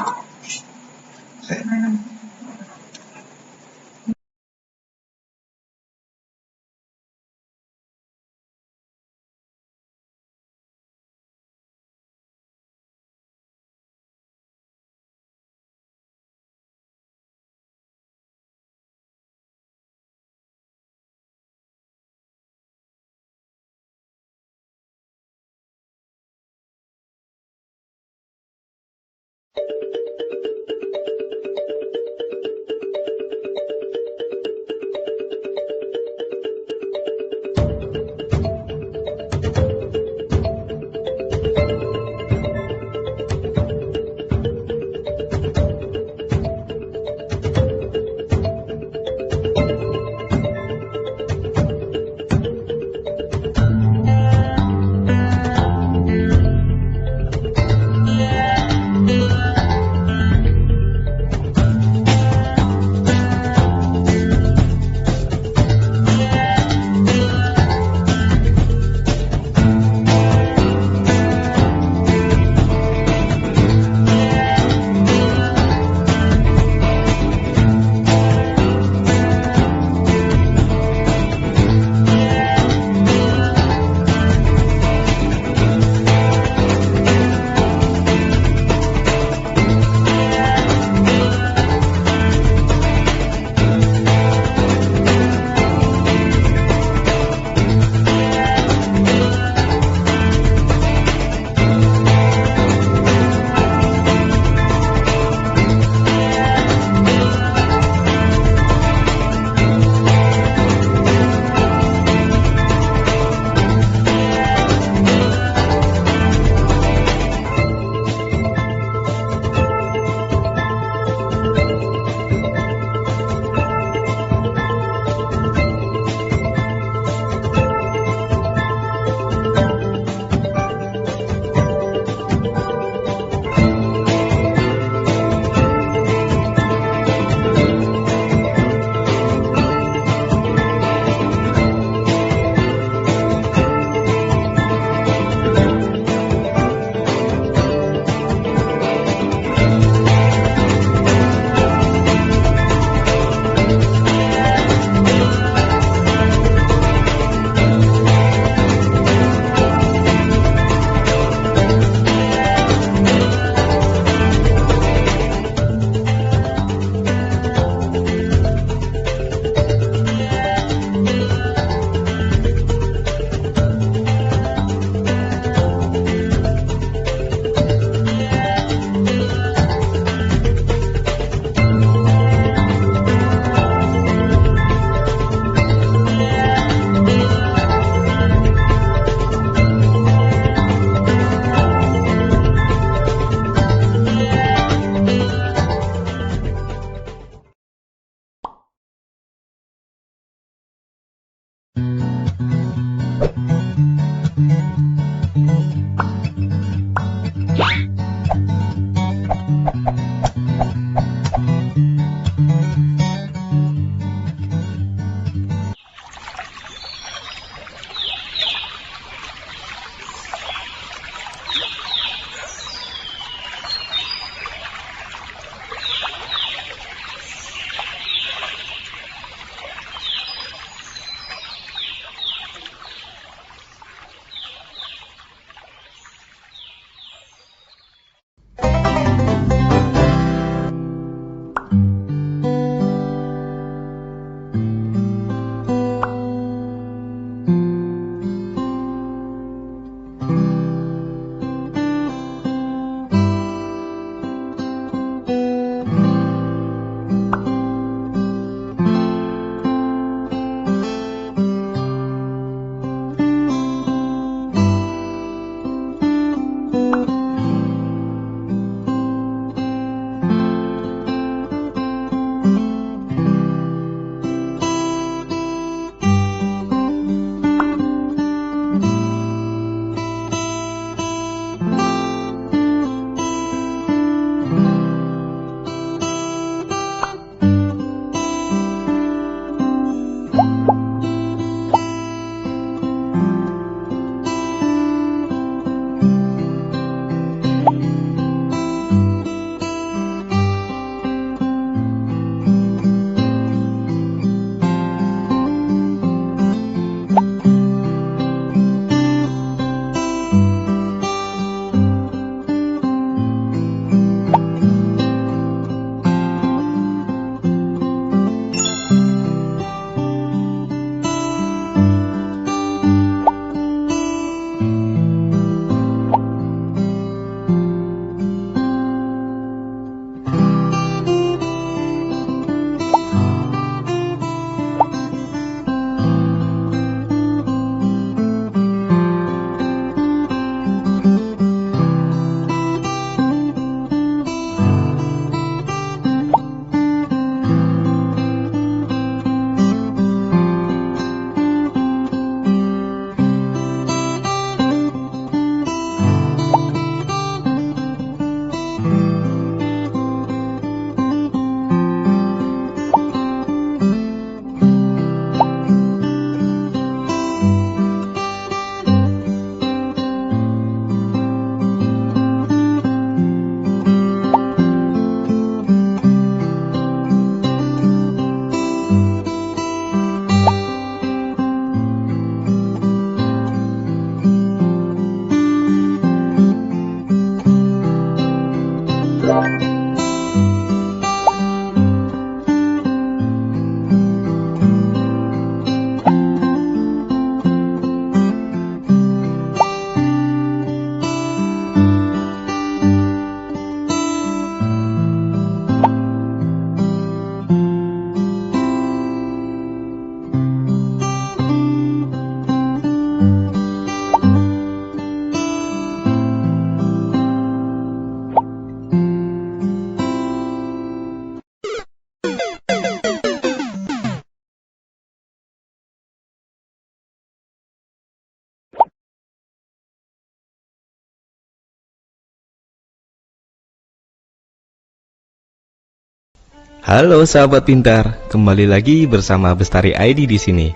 Halo sahabat pintar, kembali lagi bersama Bestari ID di sini.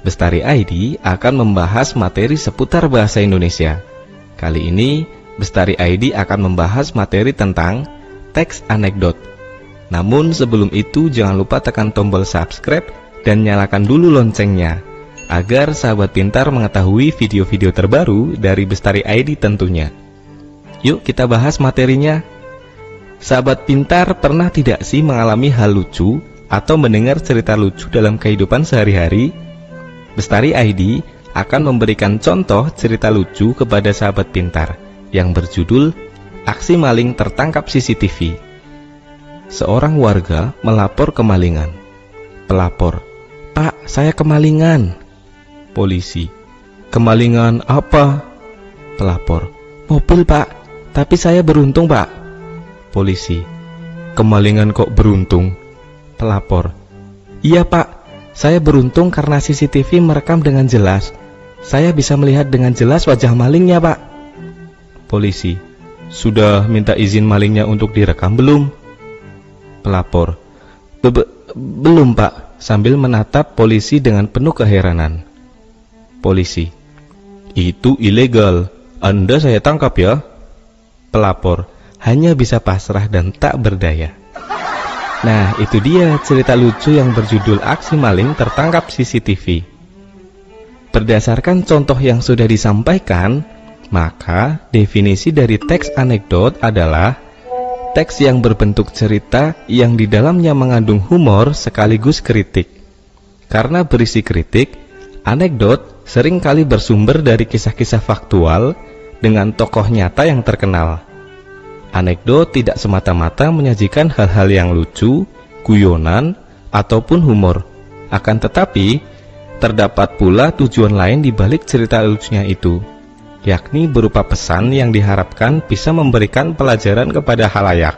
Bestari ID akan membahas materi seputar bahasa Indonesia. Kali ini Bestari ID akan membahas materi tentang teks anekdot. Namun sebelum itu jangan lupa tekan tombol subscribe dan nyalakan dulu loncengnya agar sahabat pintar mengetahui video-video terbaru dari Bestari ID tentunya. Yuk kita bahas materinya. Sahabat pintar, pernah tidak sih mengalami hal lucu atau mendengar cerita lucu dalam kehidupan sehari-hari? Bestari ID akan memberikan contoh cerita lucu kepada sahabat pintar yang berjudul Aksi Maling Tertangkap CCTV. Seorang warga melapor kemalingan. Pelapor, "Pak, saya kemalingan." Polisi, "Kemalingan apa?" Pelapor, "Mobil, Pak, tapi saya beruntung, Pak." Polisi, "Kemalingan kok beruntung?" Pelapor, "Iya Pak, saya beruntung karena CCTV merekam dengan jelas. Saya bisa melihat dengan jelas wajah malingnya Pak." Polisi, "Sudah minta izin malingnya untuk direkam belum?" Pelapor, Belum Pak," sambil menatap polisi dengan penuh keheranan. Polisi, "Itu ilegal, Anda saya tangkap ya." Pelapor hanya bisa pasrah dan tak berdaya. Nah, itu dia cerita lucu yang berjudul Aksi Maling Tertangkap CCTV. Berdasarkan contoh yang sudah disampaikan, maka definisi dari teks anekdot adalah teks yang berbentuk cerita yang di dalamnya mengandung humor sekaligus kritik. Karena berisi kritik, anekdot seringkali bersumber dari kisah-kisah faktual dengan tokoh nyata yang terkenal. Anekdot tidak semata-mata menyajikan hal-hal yang lucu, guyonan, ataupun humor. Akan tetapi, terdapat pula tujuan lain di balik cerita lucunya itu, yakni berupa pesan yang diharapkan bisa memberikan pelajaran kepada khalayak.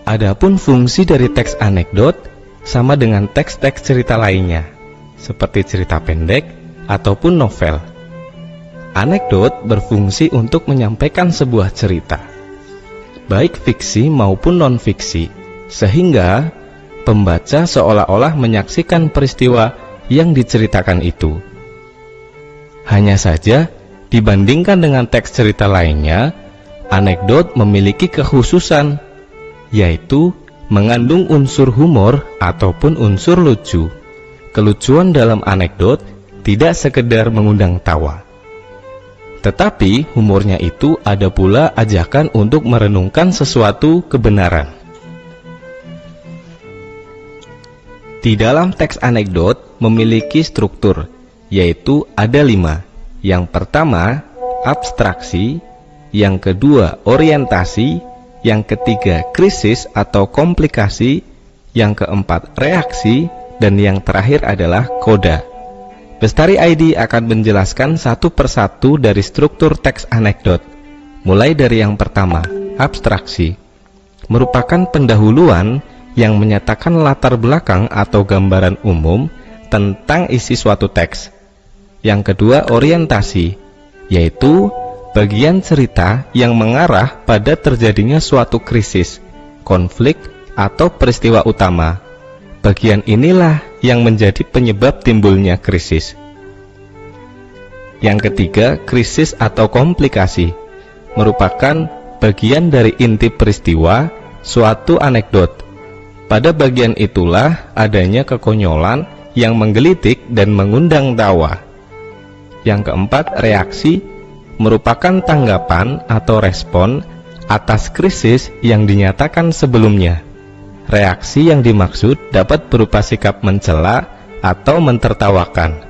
Adapun fungsi dari teks anekdot sama dengan teks-teks cerita lainnya, seperti cerita pendek ataupun novel. Anekdot berfungsi untuk menyampaikan sebuah cerita, baik fiksi maupun non-fiksi, sehingga pembaca seolah-olah menyaksikan peristiwa yang diceritakan itu. Hanya saja, dibandingkan dengan teks cerita lainnya, anekdot memiliki kekhususan, yaitu mengandung unsur humor ataupun unsur lucu. Kelucuan dalam anekdot tidak sekedar mengundang tawa, tetapi humornya itu ada pula ajakan untuk merenungkan sesuatu kebenaran. Di dalam teks anekdot memiliki struktur, yaitu ada 5. Yang pertama, abstraksi. Yang kedua, orientasi. Yang ketiga, krisis atau komplikasi. Yang keempat, reaksi. Dan yang terakhir adalah koda. Bestari ID akan menjelaskan satu persatu dari struktur teks anekdot. Mulai dari yang pertama, abstraksi. Merupakan pendahuluan yang menyatakan latar belakang atau gambaran umum tentang isi suatu teks. Yang kedua, orientasi, yaitu bagian cerita yang mengarah pada terjadinya suatu krisis, konflik, atau peristiwa utama. Bagian inilah yang menjadi penyebab timbulnya krisis. Yang ketiga, krisis atau komplikasi, merupakan bagian dari inti peristiwa suatu anekdot. Pada bagian itulah adanya kekonyolan yang menggelitik dan mengundang tawa. Yang keempat, reaksi, merupakan tanggapan atau respon atas krisis yang dinyatakan sebelumnya. Reaksi yang dimaksud dapat berupa sikap mencela atau mentertawakan.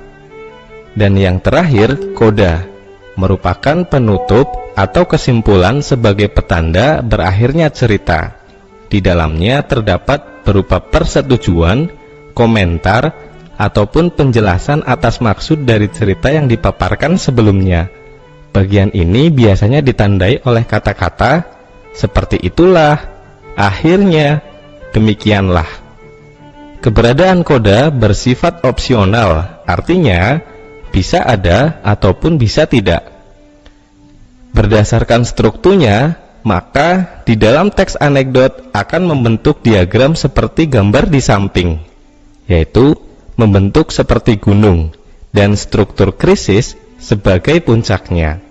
Dan yang terakhir, koda, merupakan penutup atau kesimpulan sebagai petanda berakhirnya cerita. Di dalamnya terdapat berupa persetujuan, komentar, ataupun penjelasan atas maksud dari cerita yang dipaparkan sebelumnya. Bagian ini biasanya ditandai oleh kata-kata seperti itulah, akhirnya, demikianlah. Keberadaan koda bersifat opsional, artinya bisa ada ataupun bisa tidak. Berdasarkan strukturnya, maka di dalam teks anekdot akan membentuk diagram seperti gambar di samping, yaitu membentuk seperti gunung dan struktur krisis sebagai puncaknya.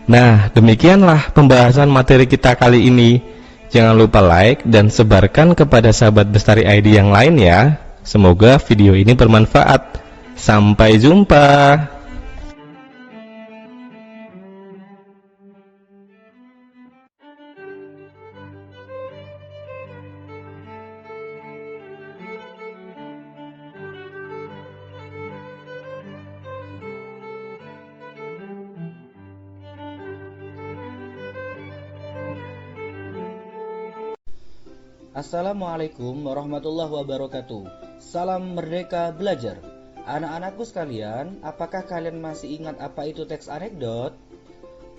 Nah, demikianlah pembahasan materi kita kali ini. Jangan lupa like dan sebarkan kepada sahabat Bestari ID yang lain ya. Semoga video ini bermanfaat. Sampai jumpa. Assalamualaikum warahmatullahi wabarakatuh. Salam merdeka belajar. Anak-anakku sekalian, apakah kalian masih ingat apa itu teks anekdot?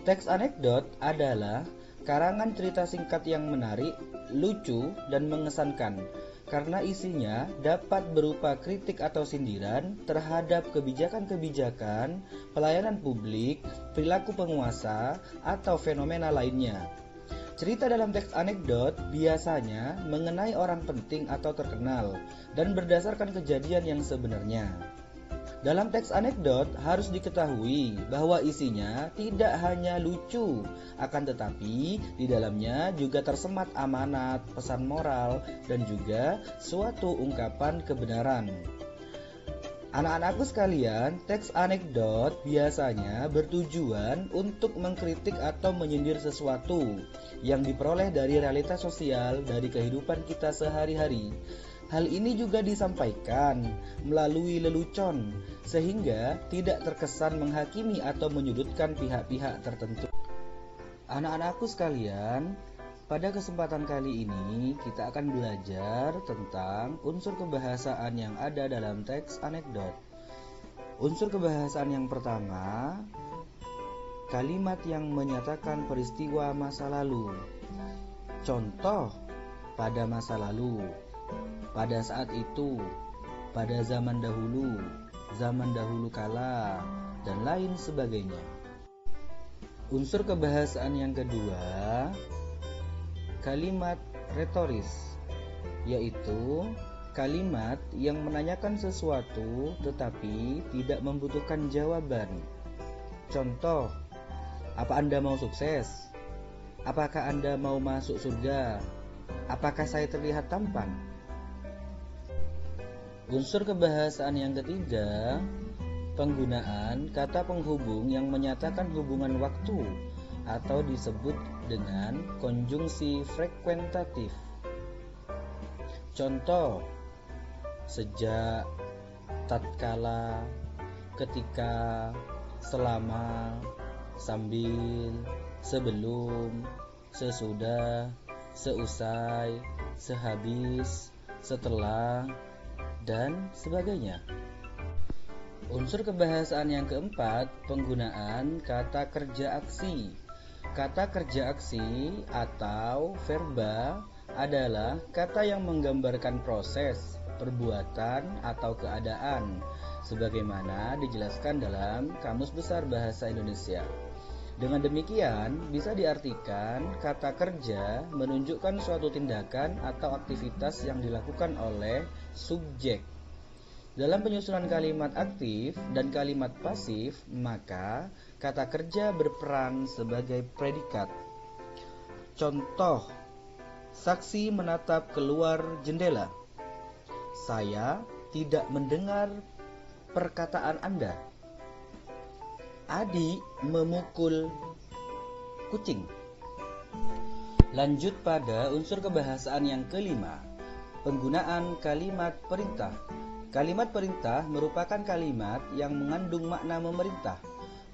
Teks anekdot adalah karangan cerita singkat yang menarik, lucu, dan mengesankan karena isinya dapat berupa kritik atau sindiran terhadap kebijakan-kebijakan, pelayanan publik, perilaku penguasa, atau fenomena lainnya. Cerita dalam teks anekdot biasanya mengenai orang penting atau terkenal dan berdasarkan kejadian yang sebenarnya. Dalam teks anekdot harus diketahui bahwa isinya tidak hanya lucu, akan tetapi di dalamnya juga tersemat amanat, pesan moral, dan juga suatu ungkapan kebenaran. Anak-anakku sekalian, teks anekdot biasanya bertujuan untuk mengkritik atau menyindir sesuatu yang diperoleh dari realitas sosial dari kehidupan kita sehari-hari. Hal ini juga disampaikan melalui lelucon sehingga tidak terkesan menghakimi atau menyudutkan pihak-pihak tertentu. Anak-anakku sekalian, pada kesempatan kali ini kita akan belajar tentang unsur kebahasaan yang ada dalam teks anekdot. Unsur kebahasaan yang pertama, kalimat yang menyatakan peristiwa masa lalu. Contoh, pada masa lalu, pada saat itu, pada zaman dahulu kala, dan lain sebagainya. Unsur kebahasaan yang kedua, kalimat retoris, yaitu kalimat yang menanyakan sesuatu tetapi tidak membutuhkan jawaban. Contoh, apa Anda mau sukses? Apakah Anda mau masuk surga? Apakah saya terlihat tampan? Unsur kebahasaan yang ketiga, penggunaan kata penghubung yang menyatakan hubungan waktu atau disebut dengan konjungsi frekuentatif. Contoh, sejak, tatkala, ketika, selama, sambil, sebelum, sesudah, seusai, sehabis, setelah, dan sebagainya. Unsur kebahasaan yang keempat, penggunaan kata kerja aksi. Kata kerja aksi atau verba adalah kata yang menggambarkan proses, perbuatan, atau keadaan, sebagaimana dijelaskan dalam Kamus Besar Bahasa Indonesia. Dengan demikian, bisa diartikan kata kerja menunjukkan suatu tindakan atau aktivitas yang dilakukan oleh subjek. Dalam penyusunan kalimat aktif dan kalimat pasif, maka kata kerja berperan sebagai predikat. Contoh, saksi menatap keluar jendela. Saya tidak mendengar perkataan Anda. Adik memukul kucing. Lanjut pada unsur kebahasaan yang kelima, penggunaan kalimat perintah. Kalimat perintah merupakan kalimat yang mengandung makna memerintah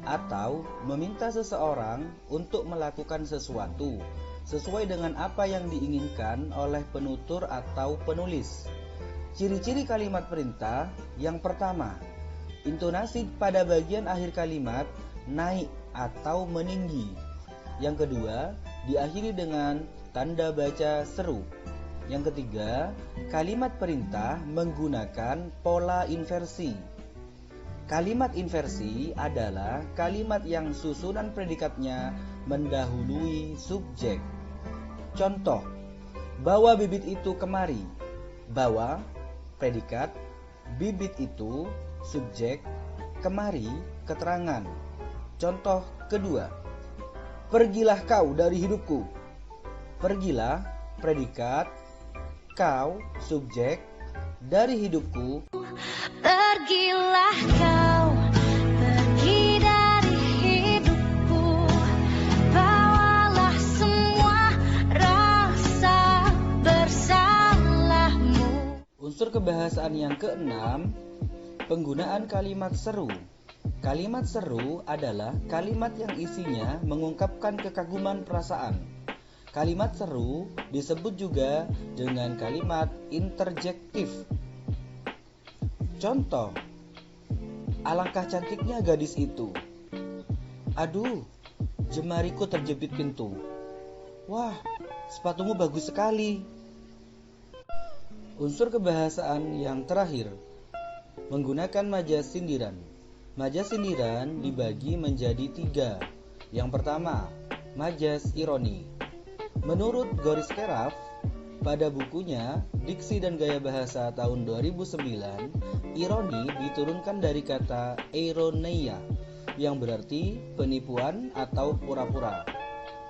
atau meminta seseorang untuk melakukan sesuatu sesuai dengan apa yang diinginkan oleh penutur atau penulis. Ciri-ciri kalimat perintah yang pertama, intonasi pada bagian akhir kalimat naik atau meninggi. Yang kedua, diakhiri dengan tanda baca seru. Yang ketiga, kalimat perintah menggunakan pola inversi. Kalimat inversi adalah kalimat yang susunan predikatnya mendahului subjek. Contoh, bawa bibit itu kemari. Bawa, predikat, bibit itu, subjek, kemari, keterangan. Contoh kedua, pergilah kau dari hidupku. Pergilah, predikat, kau, subjek, dari hidupku. Pergilah kau, pergi dari hidupku, bawalah semua rasa bersalahmu. Unsur kebahasaan yang keenam, penggunaan kalimat seru. Kalimat seru adalah kalimat yang isinya mengungkapkan kekaguman perasaan. Kalimat seru disebut juga dengan kalimat interjektif. Contoh, alangkah cantiknya gadis itu. Aduh, jemariku terjepit pintu. Wah, sepatumu bagus sekali. Unsur kebahasaan yang terakhir, menggunakan majas sindiran. Majas sindiran dibagi menjadi 3. Yang pertama, majas ironi. Menurut Goris Keraf, pada bukunya Diksi dan Gaya Bahasa tahun 2009, ironi diturunkan dari kata eironeia yang berarti penipuan atau pura-pura.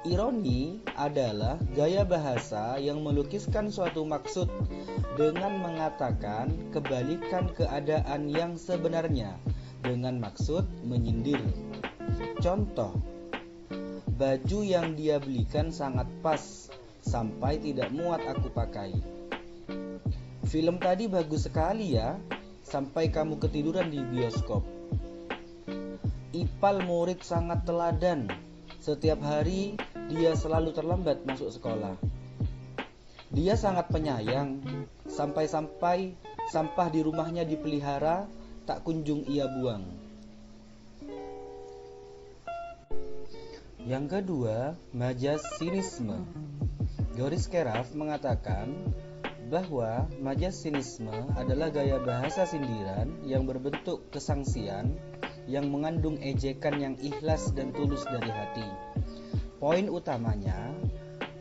Ironi adalah gaya bahasa yang melukiskan suatu maksud dengan mengatakan kebalikan keadaan yang sebenarnya dengan maksud menyindir. Contoh, baju yang dia belikan sangat pas, sampai tidak muat aku pakai. Film tadi bagus sekali ya, sampai kamu ketiduran di bioskop. Ipal murid sangat teladan, setiap hari dia selalu terlambat masuk sekolah. Dia sangat penyayang, sampai-sampai sampah di rumahnya dipelihara, tak kunjung ia buang. Yang kedua, majas sinisme. Goris Keraf mengatakan bahwa majas sinisme adalah gaya bahasa sindiran yang berbentuk kesangsian yang mengandung ejekan yang ikhlas dan tulus dari hati. Poin utamanya,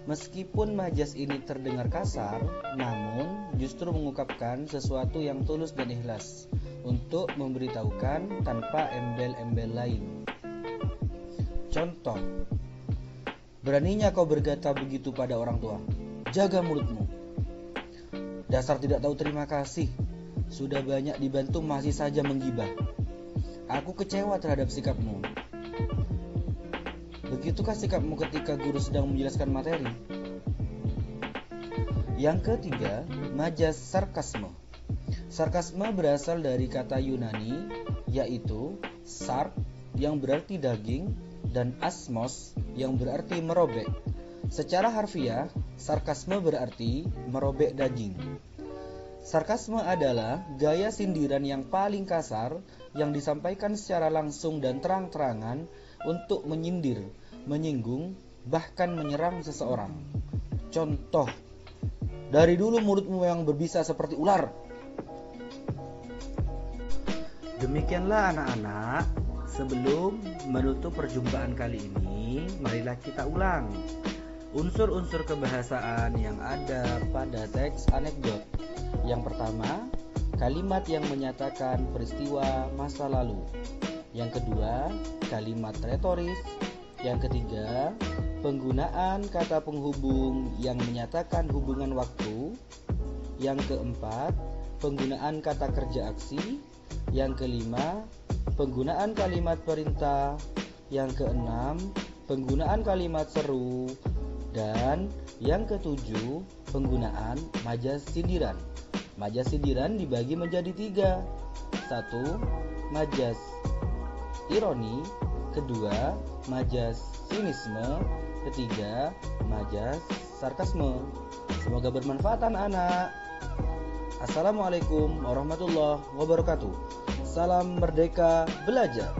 meskipun majas ini terdengar kasar, namun justru mengungkapkan sesuatu yang tulus dan ikhlas untuk memberitahukan tanpa embel-embel lain. Contoh, beraninya kau berkata begitu pada orang tua. Jaga mulutmu. Dasar tidak tahu terima kasih. Sudah banyak dibantu masih saja menggibah. Aku kecewa terhadap sikapmu. Begitukah sikapmu ketika guru sedang menjelaskan materi? Yang ketiga, majas sarkasme. Sarkasme berasal dari kata Yunani, yaitu sark yang berarti daging dan asmos yang berarti merobek. Secara harfiah, sarkasme berarti merobek daging. Sarkasme adalah gaya sindiran yang paling kasar yang disampaikan secara langsung dan terang-terangan untuk menyindir, menyinggung, bahkan menyerang seseorang. Contoh, dari dulu mulutmu yang berbisa seperti ular. Demikianlah anak-anak, sebelum menutup perjumpaan kali ini, marilah kita ulang unsur-unsur kebahasaan yang ada pada teks anekdot. Yang pertama, kalimat yang menyatakan peristiwa masa lalu. Yang kedua, kalimat retoris. Yang ketiga, penggunaan kata penghubung yang menyatakan hubungan waktu. Yang keempat, penggunaan kata kerja aksi. Yang kelima, penggunaan kalimat perintah. Yang keenam, penggunaan kalimat seru. Dan yang ketujuh, penggunaan majas sindiran. Majas sindiran dibagi menjadi 3. 1. Majas ironi. Kedua, majas sinisme. Ketiga, majas sarkasme. Semoga bermanfaat anak-anak. Assalamualaikum warahmatullahi wabarakatuh. Salam merdeka belajar.